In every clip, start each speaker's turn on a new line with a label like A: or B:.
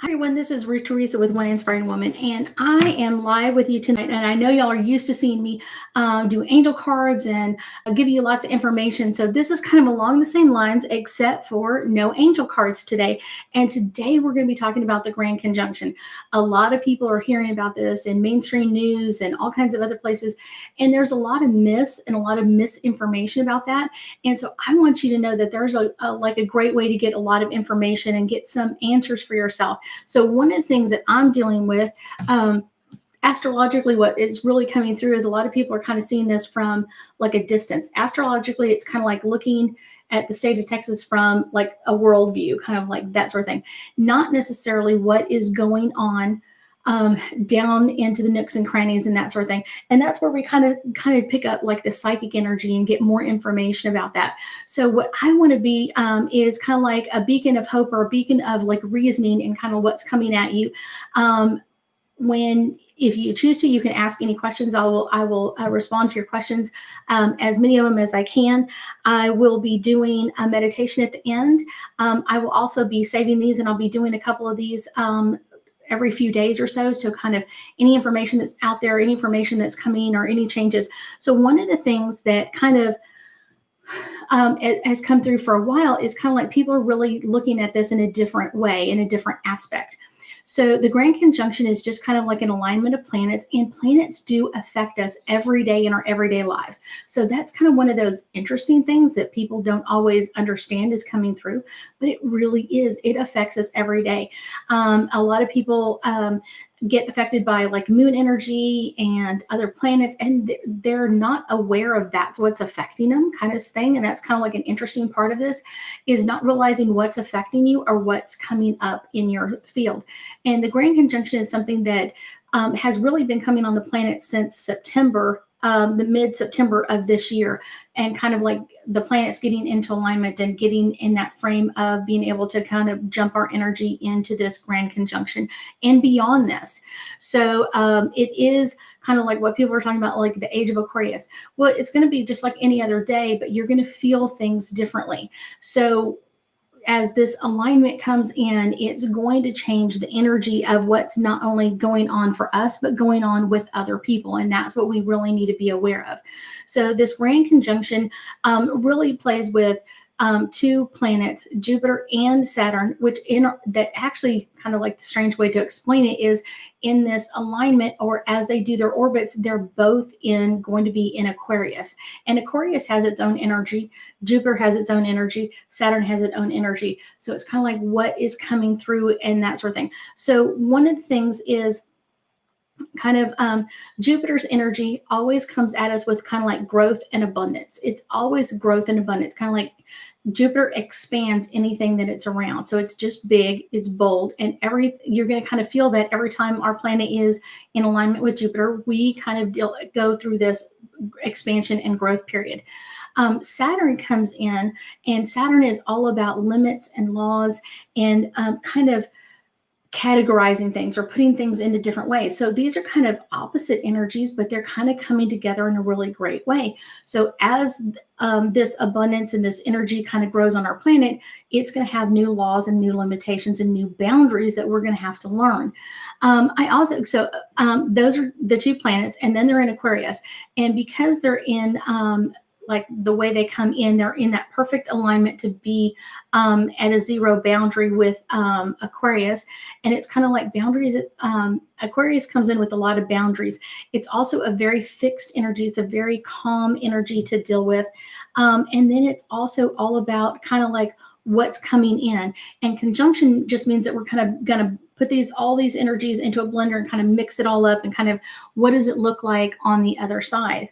A: Everyone, this is Ruth Theresa with One Inspiring Woman, and I am live with you tonight. And I know y'all are used to seeing me do angel cards and give you lots of information. So this is kind of along the same lines, except for no angel cards today. And today we're going to be talking about the Grand Conjunction. A lot of people are hearing about this in mainstream news and all kinds of other places. And there's a lot of myths and a lot of misinformation about that. And so I want you to know that there's a great way to get a lot of information and get some answers for yourself. So one of the things that I'm dealing with astrologically, what is really coming through is a lot of people are kind of seeing this from like a distance. Astrologically, it's kind of like looking at the state of Texas from like a worldview, kind of like that sort of thing. Not necessarily what is going on down into the nooks and crannies and that sort of thing. And that's where we kind of pick up like the psychic energy and get more information about that. So what I want to be is kind of like a beacon of hope or a beacon of like reasoning and kind of what's coming at you. If you choose to, you can ask any questions. I will respond to your questions, as many of them as I can. I will be doing a meditation at the end. I will also be saving these, and I'll be doing a couple of these every few days or so. So kind of any information that's out there, any information that's coming or any changes. So one of the things that kind of has come through for a while is kind of like people are really looking at this in a different way, in a different aspect. So the Grand Conjunction is just kind of like an alignment of planets, and planets do affect us every day in our everyday lives. So that's kind of one of those interesting things that people don't always understand is coming through, but it really is. It affects us every day. A lot of people get affected by like moon energy and other planets, and they're not aware of that's what's affecting them, kind of thing. And that's kind of like an interesting part of this, is not realizing what's affecting you or what's coming up in your field. And the Grand Conjunction is something that has really been coming on the planet since September, the mid-September of this year, and kind of like the planets getting into alignment and getting in that frame of being able to kind of jump our energy into this Grand Conjunction and beyond this. So it is kind of like what people are talking about, like the age of Aquarius. Well, it's going to be just like any other day, but you're going to feel things differently. So as this alignment comes in, it's going to change the energy of what's not only going on for us, but going on with other people. And that's what we really need to be aware of. So this Grand Conjunction really plays with two planets, Jupiter and Saturn, that actually kind of like the strange way to explain it is in this alignment, or as they do their orbits, they're both going to be in Aquarius. And Aquarius has its own energy. Jupiter has its own energy. Saturn has its own energy. So it's kind of like what is coming through and that sort of thing. So one of the things is kind of Jupiter's energy always comes at us with kind of like growth and abundance. It's always growth and abundance, kind of like Jupiter expands anything that it's around. So it's just big, it's bold, and you're going to kind of feel that every time our planet is in alignment with Jupiter, we kind of go through this expansion and growth period. Saturn comes in, and Saturn is all about limits and laws and kind of categorizing things or putting things into different ways. So these are kind of opposite energies, but they're kind of coming together in a really great way. So as this abundance and this energy kind of grows on our planet, it's going to have new laws and new limitations and new boundaries that we're going to have to learn. Those are the two planets, and then they're in Aquarius. And because they're in like the way they come in, they're in that perfect alignment to be at a zero boundary with Aquarius. And it's kind of like boundaries. Aquarius comes in with a lot of boundaries. It's also a very fixed energy. It's a very calm energy to deal with. And then it's also all about kind of like what's coming in. And conjunction just means that we're kind of going to put all these energies into a blender and kind of mix it all up and kind of what does it look like on the other side.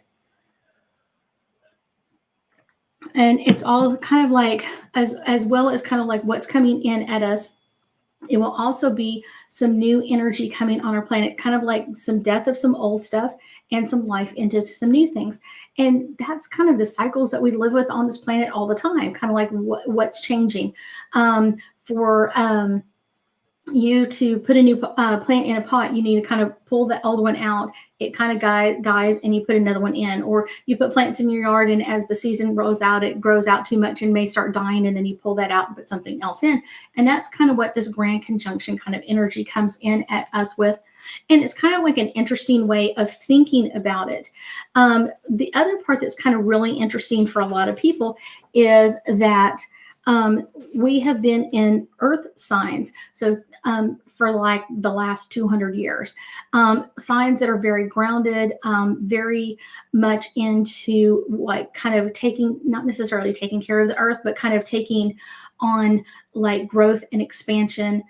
A: And it's all kind of like, as well as kind of like what's coming in at us. It will also be some new energy coming on our planet, kind of like some death of some old stuff and some life into some new things. And that's kind of the cycles that we live with on this planet all the time, kind of like what's changing. you to put a new plant in a pot, you need to kind of pull the old one out. It kind of dies, and you put another one in. Or you put plants in your yard, and as the season grows out, it grows out too much and may start dying, and then you pull that out and put something else in. And that's kind of what this Grand Conjunction kind of energy comes in at us with. And it's kind of like an interesting way of thinking about it. The other part that's kind of really interesting for a lot of people is that we have been in earth signs. So for like the last 200 years, signs that are very grounded, very much into like kind of taking, not necessarily taking care of the earth, but kind of taking on like growth and expansion,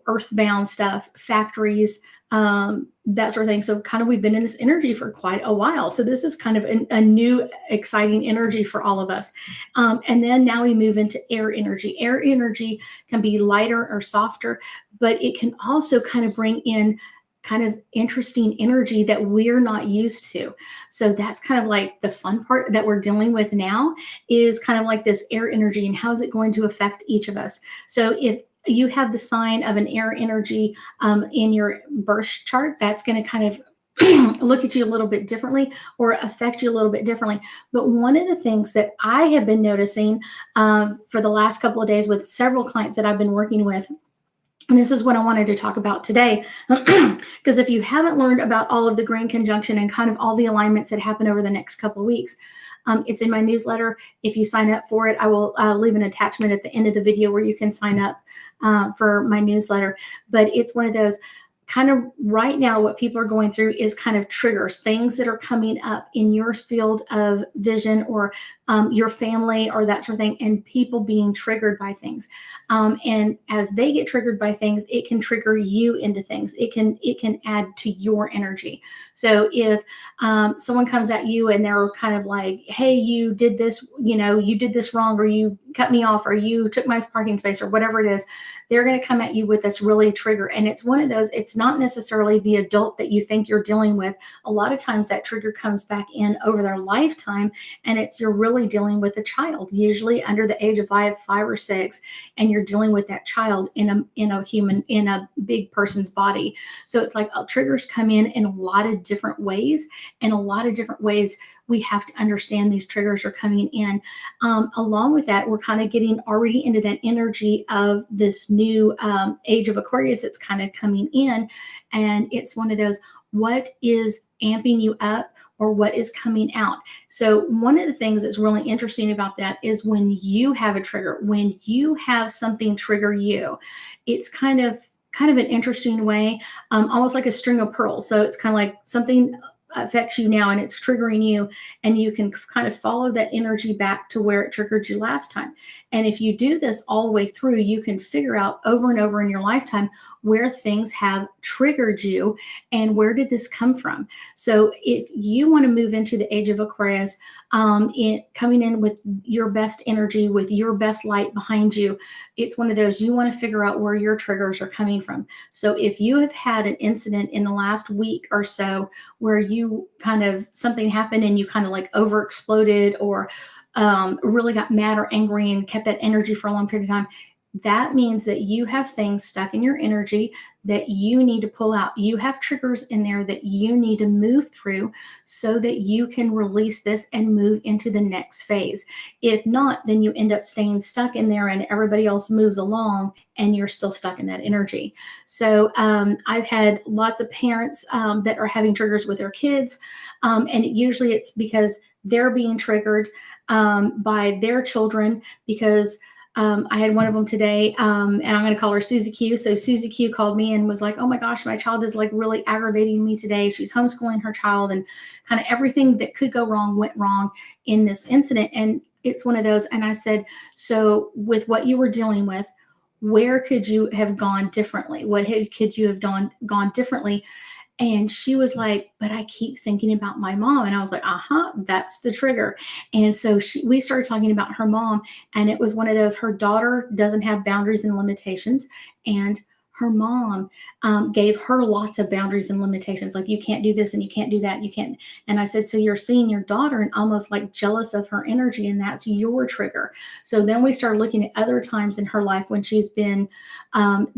A: earthbound stuff, factories, that sort of thing. So kind of we've been in this energy for quite a while. So this is kind of a new, exciting energy for all of us. And then now we move into air energy. Air energy can be lighter or softer, but it can also kind of bring in kind of interesting energy that we're not used to. So that's kind of like the fun part that we're dealing with now, is kind of like this air energy and how is it going to affect each of us. So if you have the sign of an air energy in your birth chart, that's going to kind of look at you a little bit differently or affect you a little bit differently. But one of the things that I have been noticing for the last couple of days with several clients that I've been working with, and this is what I wanted to talk about today, because if you haven't learned about all of the Grand Conjunction and kind of all the alignments that happen over the next couple of weeks, it's in my newsletter. If you sign up for it, I will leave an attachment at the end of the video where you can sign up for my newsletter. But it's one of those kind of right now what people are going through is kind of triggers, things that are coming up in your field of vision or your family or that sort of thing, and people being triggered by things. And as they get triggered by things, it can trigger you into things. It can add to your energy. So if someone comes at you and they're kind of like, hey, you did this, you did this wrong, or you cut me off, or you took my parking space, or whatever it is, they're going to come at you with this really trigger. And it's one of those, it's not necessarily the adult that you think you're dealing with. A lot of times that trigger comes back in over their lifetime, and you're really dealing with a child, usually under the age of 5 or 6, and you're dealing with that child in a big person's body. So it's like triggers come in a lot of different ways, and a lot of different ways we have to understand these triggers are coming in. Along with that, we're kind of getting already into that energy of this new age of Aquarius that's kind of coming in. And it's one of those, what is amping you up or what is coming out? So one of the things that's really interesting about that is when you have a trigger, when you have something trigger you, it's kind of an interesting way, almost like a string of pearls. So it's kind of like something affects you now and it's triggering you, and you can kind of follow that energy back to where it triggered you last time. And if you do this all the way through, you can figure out over and over in your lifetime where things have triggered you and where did this come from. So if you want to move into the age of Aquarius, coming in with your best energy, with your best light behind you, it's one of those, you want to figure out where your triggers are coming from. So if you have had an incident in the last week or so where you kind of, something happened and you kind of like over exploded or really got mad or angry and kept that energy for a long period of time, that means that you have things stuck in your energy that you need to pull out. You have triggers in there that you need to move through so that you can release this and move into the next phase. If not, then you end up staying stuck in there and everybody else moves along and you're still stuck in that energy. So I've had lots of parents that are having triggers with their kids. And usually it's because they're being triggered by their children, because I had one of them today, and I'm going to call her Susie Q. So Susie Q called me and was like, oh my gosh, my child is like really aggravating me today. She's homeschooling her child, and kind of everything that could go wrong went wrong in this incident. And it's one of those. And I said, so with what you were dealing with, where could you have gone differently? Could you have gone differently? And she was like, but I keep thinking about my mom. And I was like, that's the trigger. And so we started talking about her mom. And it was one of those, her daughter doesn't have boundaries and limitations. And her mom gave her lots of boundaries and limitations, like you can't do this and you can't do that, you can't. And I said, so you're seeing your daughter and almost like jealous of her energy, and that's your trigger. So then we started looking at other times in her life when she's been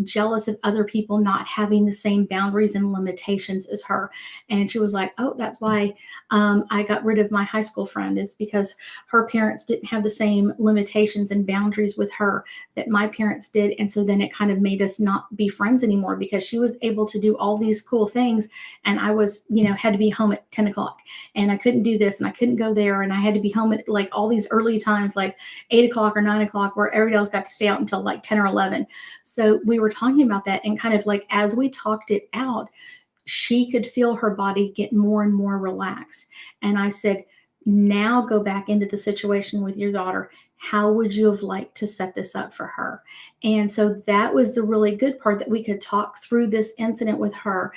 A: jealous of other people not having the same boundaries and limitations as her. And she was like, oh, that's why I got rid of my high school friend. It's because her parents didn't have the same limitations and boundaries with her that my parents did. And so then it kind of made us not be friends anymore, because she was able to do all these cool things. And I was, had to be home at 10 o'clock, and I couldn't do this and I couldn't go there. And I had to be home at like all these early times, like 8 o'clock or 9 o'clock, where everybody else got to stay out until like 10 or 11. So we were talking about that, and kind of like as we talked it out, she could feel her body get more and more relaxed. And I said, now go back into the situation with your daughter. How would you have liked to set this up for her? And so that was the really good part, that we could talk through this incident with her,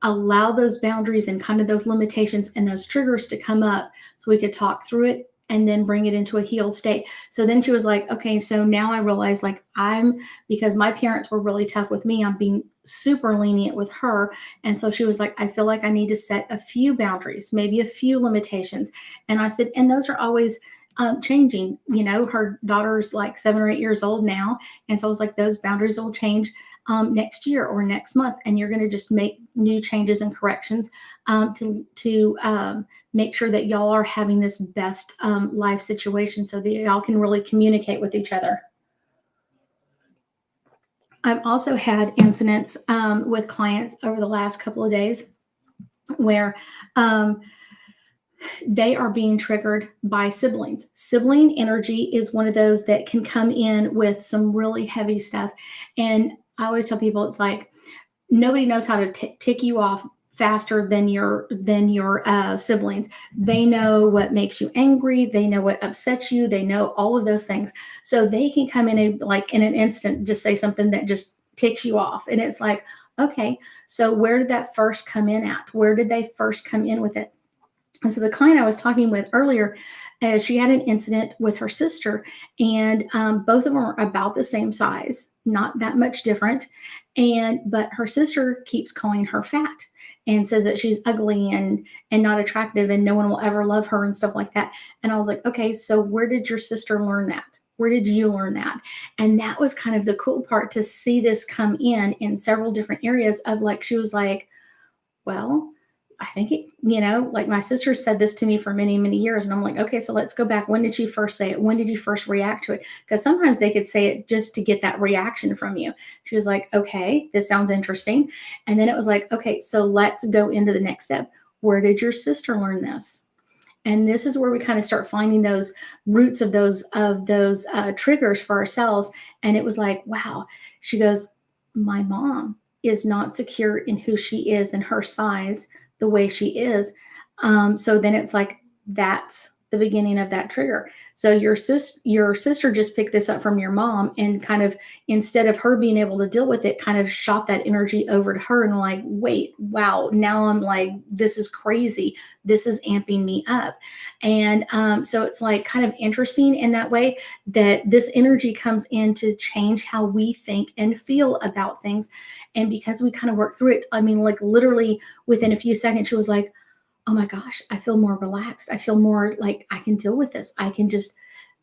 A: allow those boundaries and kind of those limitations and those triggers to come up so we could talk through it and then bring it into a healed state. So then she was like, okay, so now I realize, like, because my parents were really tough with me, I'm being super lenient with her. And so she was like, I feel like I need to set a few boundaries, maybe a few limitations. And I said, and those are always changing. Her daughter's like 7 or 8 years old now. And so I was like, those boundaries will change next year or next month. And you're going to just make new changes and corrections to make sure that y'all are having this best life situation, so that y'all can really communicate with each other. I've also had incidents with clients over the last couple of days where they are being triggered by siblings. Sibling energy is one of those that can come in with some really heavy stuff. And I always tell people, it's like nobody knows how to tick you off faster than your siblings. They know what makes you angry. They know what upsets you. They know all of those things. So they can come in in an instant, just say something that just ticks you off. And it's like, okay, so where did that first come in at? Where did they first come in with it? And so the client I was talking with earlier, she had an incident with her sister, and both of them are about the same size, not that much different. But her sister keeps calling her fat and says that she's ugly and not attractive, and no one will ever love her and stuff like that. And I was like, okay, so where did your sister learn that? Where did you learn that? And that was kind of the cool part, to see this come in several different areas of, like, she was like, well, I think like my sister said this to me for many, many years. And I'm like, okay, so let's go back. When did she first say it? When did you first react to it? Because sometimes they could say it just to get that reaction from you. She was like, okay, this sounds interesting. And then it was like, okay, so let's go into the next step. Where did your sister learn this? And this is where we kind of start finding those roots of those triggers for ourselves. And it was like, wow. She goes, my mom is not secure in who she is and her size, the way she is. So then it's like, that's the beginning of that trigger. So your sister just picked this up from your mom, and kind of, instead of her being able to deal with it, kind of shot that energy over to her, and like, wait, wow, now I'm like, this is crazy. This is amping me up. And so it's like kind of interesting in that way, that this energy comes in to change how we think and feel about things. And because we kind of work through it, I mean, like literally within a few seconds, she was like, oh my gosh, I feel more relaxed. I feel more like I can deal with this.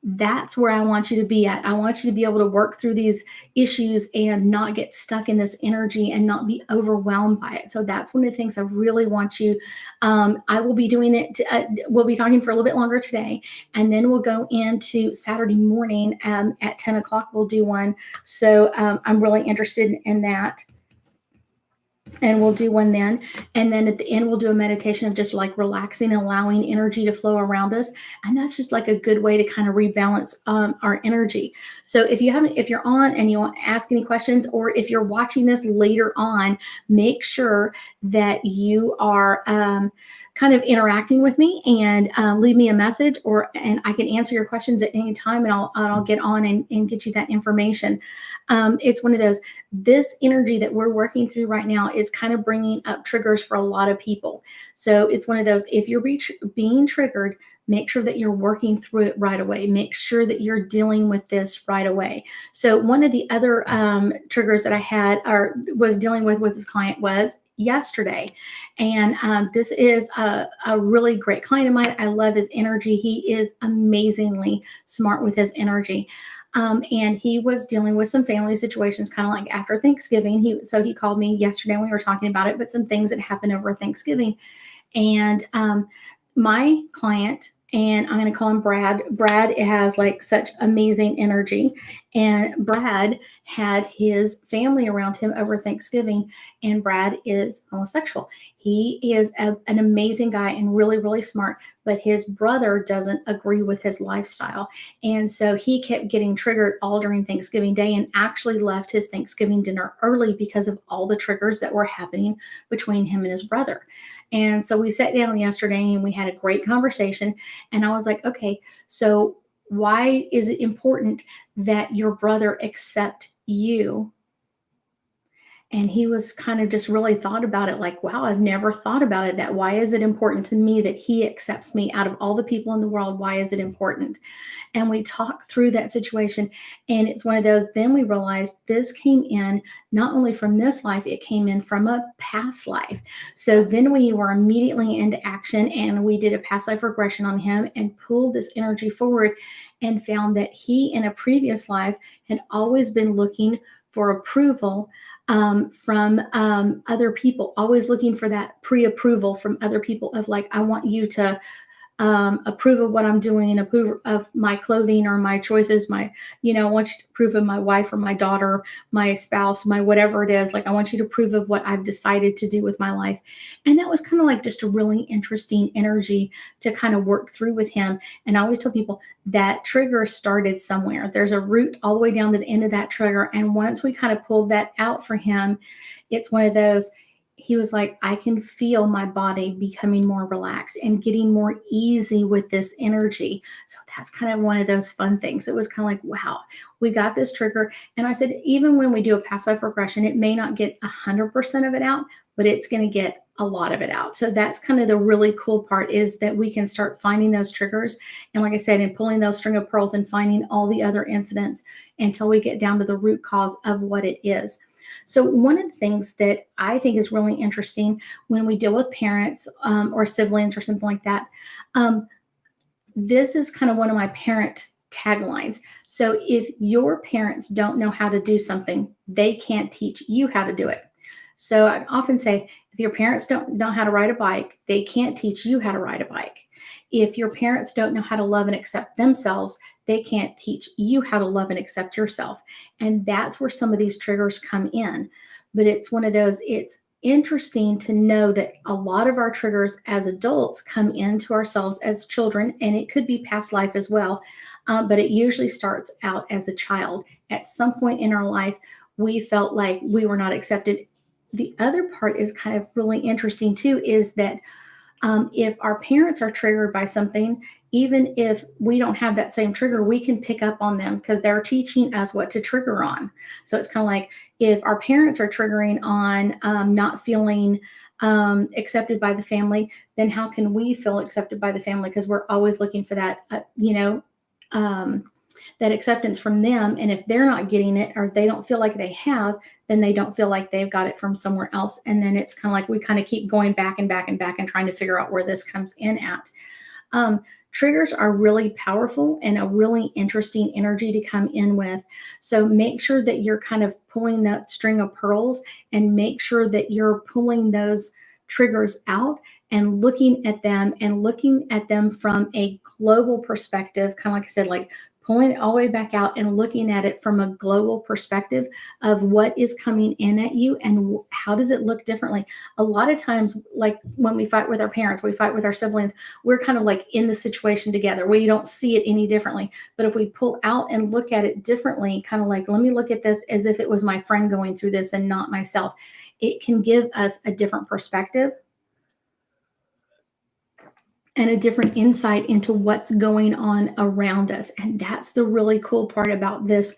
A: That's where I want you to be at. I want you to be able to work through these issues and not get stuck in this energy and not be overwhelmed by it. So that's one of the things I really want you. I will be doing it. We'll be talking for a little bit longer today, and then we'll go into Saturday morning at 10 o'clock. We'll do one. So I'm really interested in that. And we'll do one then. And then at the end, we'll do a meditation of just like relaxing and allowing energy to flow around us. And that's just like a good way to kind of rebalance our energy. So if you're on and you want to ask any questions, or if you're watching this later on, make sure that you are kind of interacting with me, and leave me a message, and I can answer your questions at any time, and I'll get on and get you that information. It's one of those, this energy that we're working through right now is kind of bringing up triggers for a lot of people. So it's one of those, if you're being triggered, make sure that you're working through it right away. Make sure that you're dealing with this right away. So one of the other triggers that I had or was dealing with this client was yesterday. And this is a really great client of mine. I love his energy. He is amazingly smart with his energy. And he was dealing with some family situations kind of like after Thanksgiving. He called me yesterday and we were talking about it, but some things that happened over Thanksgiving. And my client, and I'm going to call him Brad. Brad has like such amazing energy. And Brad had his family around him over Thanksgiving. And Brad is homosexual. He is an amazing guy and really, really smart. But his brother doesn't agree with his lifestyle. And so he kept getting triggered all during Thanksgiving Day and actually left his Thanksgiving dinner early because of all the triggers that were happening between him and his brother. And so we sat down yesterday and we had a great conversation. And I was like, okay, so why is it important that your brother accept you? And he was kind of just really thought about it like, wow, I've never thought about it that. Why is it important to me that he accepts me out of all the people in the world? Why is it important? And we talked through that situation. And it's one of those, then we realized this came in not only from this life, it came in from a past life. So then we were immediately into action and we did a past life regression on him and pulled this energy forward and found that he in a previous life had always been looking for approval from other people, always looking for that pre-approval from other people of like, I want you to approve of what I'm doing and approve of my clothing or my choices, I want you to approve of my wife or my daughter, my spouse, my whatever it is. Like, I want you to approve of what I've decided to do with my life. And that was kind of like just a really interesting energy to kind of work through with him. And I always tell people that trigger started somewhere. There's a root all the way down to the end of that trigger. And once we kind of pulled that out for him, it's one of those, he was like, I can feel my body becoming more relaxed and getting more easy with this energy. So that's kind of one of those fun things. It was kind of like, wow, we got this trigger. And I said, even when we do a past life regression, it may not get 100% of it out, but it's going to get a lot of it out. So that's kind of the really cool part, is that we can start finding those triggers. And like I said, and pulling those string of pearls and finding all the other incidents until we get down to the root cause of what it is. So one of the things that I think is really interesting when we deal with parents or siblings or something like that, this is kind of one of my parent taglines. So if your parents don't know how to do something, they can't teach you how to do it. So I often say, if your parents don't know how to ride a bike, they can't teach you how to ride a bike. If your parents don't know how to love and accept themselves, they can't teach you how to love and accept yourself. And that's where some of these triggers come in. But it's one of those, it's interesting to know that a lot of our triggers as adults come into ourselves as children, and it could be past life as well. But it usually starts out as a child. At some point in our life, we felt like we were not accepted. The other part is kind of really interesting too, is that if our parents are triggered by something, even if we don't have that same trigger, we can pick up on them because they're teaching us what to trigger on. So it's kind of like, if our parents are triggering on not feeling accepted by the family, then how can we feel accepted by the family? Because we're always looking for that, that acceptance from them. And if they're not getting it, or they don't feel like they have, then they don't feel like they've got it from somewhere else. And then it's kind of like we kind of keep going back and back and back and trying to figure out where this comes in at. Triggers are really powerful and a really interesting energy to come in with. So make sure that you're kind of pulling that string of pearls, and make sure that you're pulling those triggers out and looking at them from a global perspective, kind of like I said, like pulling it all the way back out and looking at it from a global perspective of what is coming in at you and how does it look differently. A lot of times, like when we fight with our parents, we fight with our siblings, we're kind of like in the situation together. We don't see it any differently. But if we pull out and look at it differently, kind of like, let me look at this as if it was my friend going through this and not myself, it can give us a different perspective and a different insight into what's going on around us. And that's the really cool part about this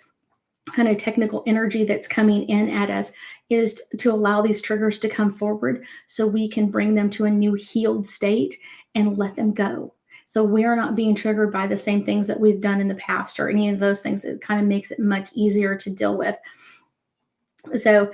A: kind of technical energy that's coming in at us, is to allow these triggers to come forward so we can bring them to a new healed state and let them go. So we're not being triggered by the same things that we've done in the past or any of those things. It kind of makes it much easier to deal with. So,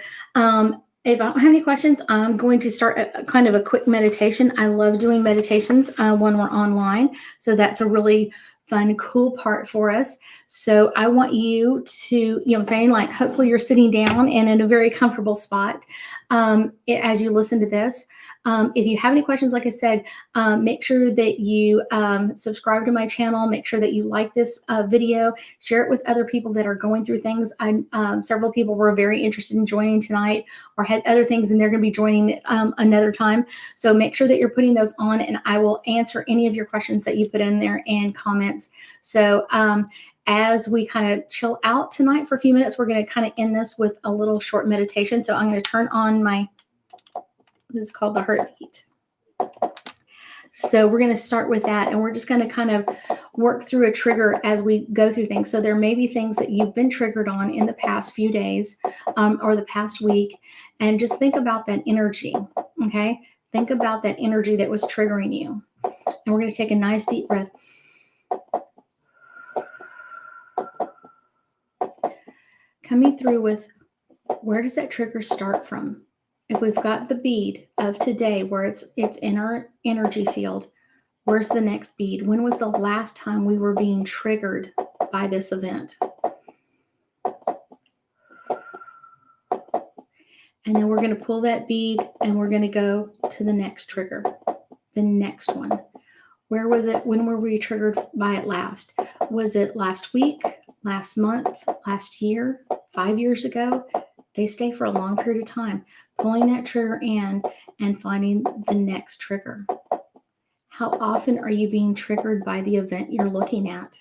A: if I don't have any questions, I'm going to start kind of a quick meditation. I love doing meditations when we're online. So that's a really fun, cool part for us. So I want you to, you know what I'm saying? Like, hopefully you're sitting down and in a very comfortable spot as you listen to this. If you have any questions, like I said, make sure that you subscribe to my channel. Make sure that you like this video. Share it with other people that are going through things. Several people were very interested in joining tonight or had other things, and they're going to be joining another time. So make sure that you're putting those on, and I will answer any of your questions that you put in there and comments. So as we kind of chill out tonight for a few minutes, we're going to kind of end this with a little short meditation. So I'm going to turn on my, this is called the heartbeat. So we're going to start with that, and we're just going to kind of work through a trigger as we go through things. So there may be things that you've been triggered on in the past few days or the past week, and just think about that energy, okay? Think about that energy that was triggering you. And we're going to take a nice deep breath. Coming through with, where does that trigger start from? If we've got the bead of today where it's in our energy field, where's the next bead? When was the last time we were being triggered by this event? And then we're going to pull that bead and we're going to go to the next trigger, the next one. Where was it? When were we triggered by it last? Was it last week, last month, last year, 5 years ago? They stay for a long period of time. Pulling that trigger in and finding the next trigger. How often are you being triggered by the event you're looking at?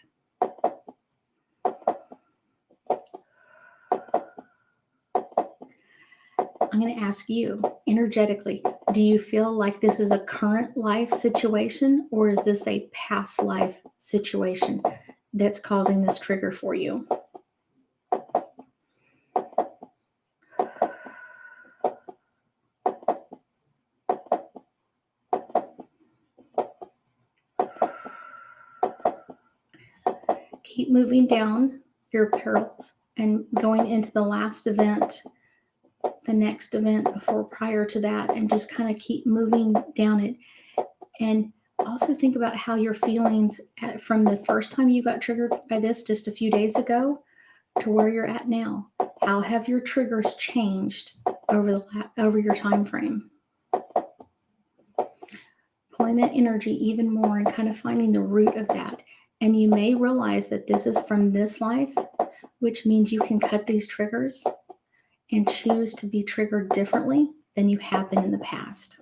A: I'm going to ask you energetically, do you feel like this is a current life situation, or is this a past life situation that's causing this trigger for you? Keep moving down your parallels and going into the last event, the next event before, prior to that, and just kind of keep moving down it. And also think about how your feelings from the first time you got triggered by this just a few days ago to where you're at now. How have your triggers changed over your time frame? Pulling that energy even more and kind of finding the root of that. And you may realize that this is from this life, which means you can cut these triggers and choose to be triggered differently than you have been in the past.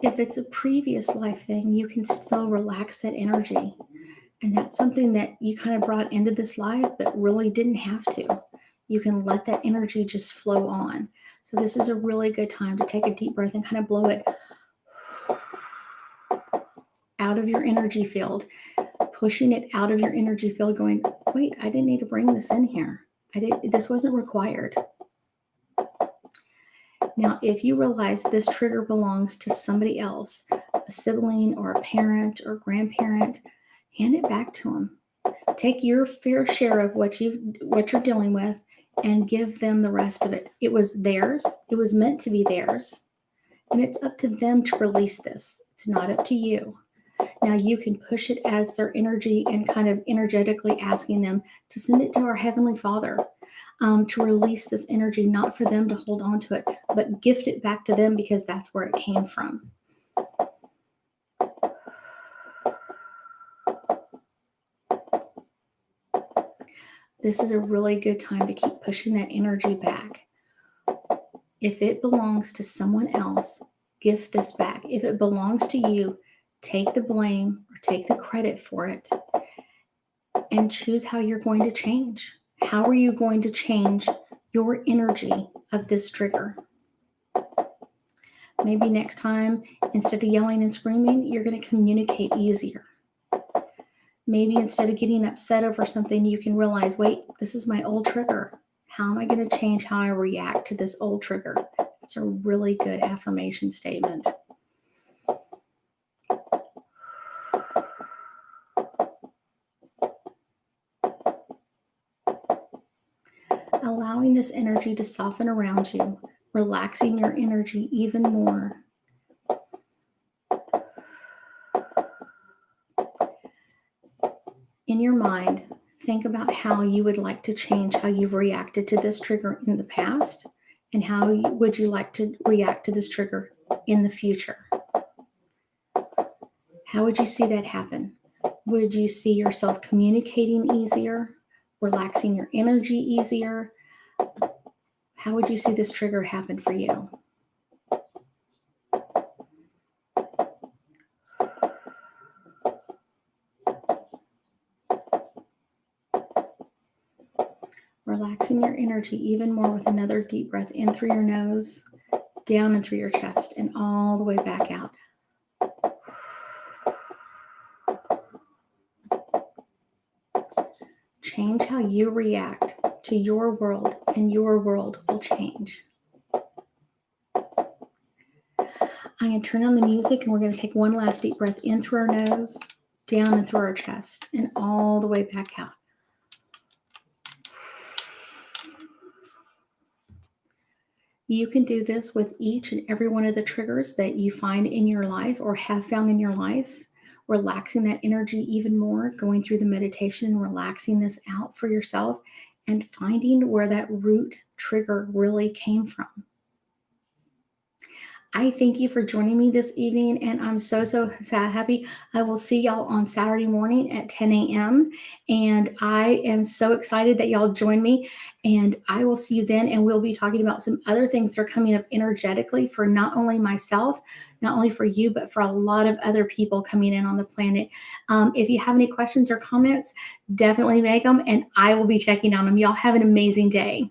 A: If it's a previous life thing, you can still relax that energy. And that's something that you kind of brought into this life, but really didn't have to. You can let that energy just flow on. So this is a really good time to take a deep breath and kind of blow it out of your energy field, pushing it out of your energy field, going, wait, I didn't need to bring this in here. This wasn't required. Now, if you realize this trigger belongs to somebody else, a sibling or a parent or grandparent, hand it back to them. Take your fair share of what you're dealing with and give them the rest of it. It was theirs. It was meant to be theirs. And it's up to them to release this. It's not up to you. Now you can push it as their energy and kind of energetically asking them to send it to our Heavenly Father, to release this energy, not for them to hold on to it, but gift it back to them because that's where it came from. This is a really good time to keep pushing that energy back. If it belongs to someone else, gift this back. If it belongs to you, take the blame or take the credit for it and choose how you're going to change. How are you going to change your energy of this trigger? Maybe next time, instead of yelling and screaming, you're going to communicate easier. Maybe instead of getting upset over something, you can realize, wait, this is my old trigger. How am I going to change how I react to this old trigger? It's a really good affirmation statement. Allowing this energy to soften around you, relaxing your energy even more. In your mind, think about how you would like to change how you've reacted to this trigger in the past, and how would you like to react to this trigger in the future? How would you see that happen? Would you see yourself communicating easier, relaxing your energy easier? How would you see this trigger happen for you? Relaxing your energy even more with another deep breath in through your nose, down and through your chest, and all the way back out. Change how you react to your world, and your world will change. I'm going to turn on the music, and we're going to take one last deep breath in through our nose, down and through our chest, and all the way back out. You can do this with each and every one of the triggers that you find in your life or have found in your life. Relaxing that energy even more, going through the meditation, relaxing this out for yourself, and finding where that root trigger really came from. I thank you for joining me this evening, and I'm so happy. I will see y'all on Saturday morning at 10 a.m. And I am so excited that y'all join me, and I will see you then. And we'll be talking about some other things that are coming up energetically for not only myself, not only for you, but for a lot of other people coming in on the planet. If you have any questions or comments, definitely make them, and I will be checking on them. Y'all have an amazing day.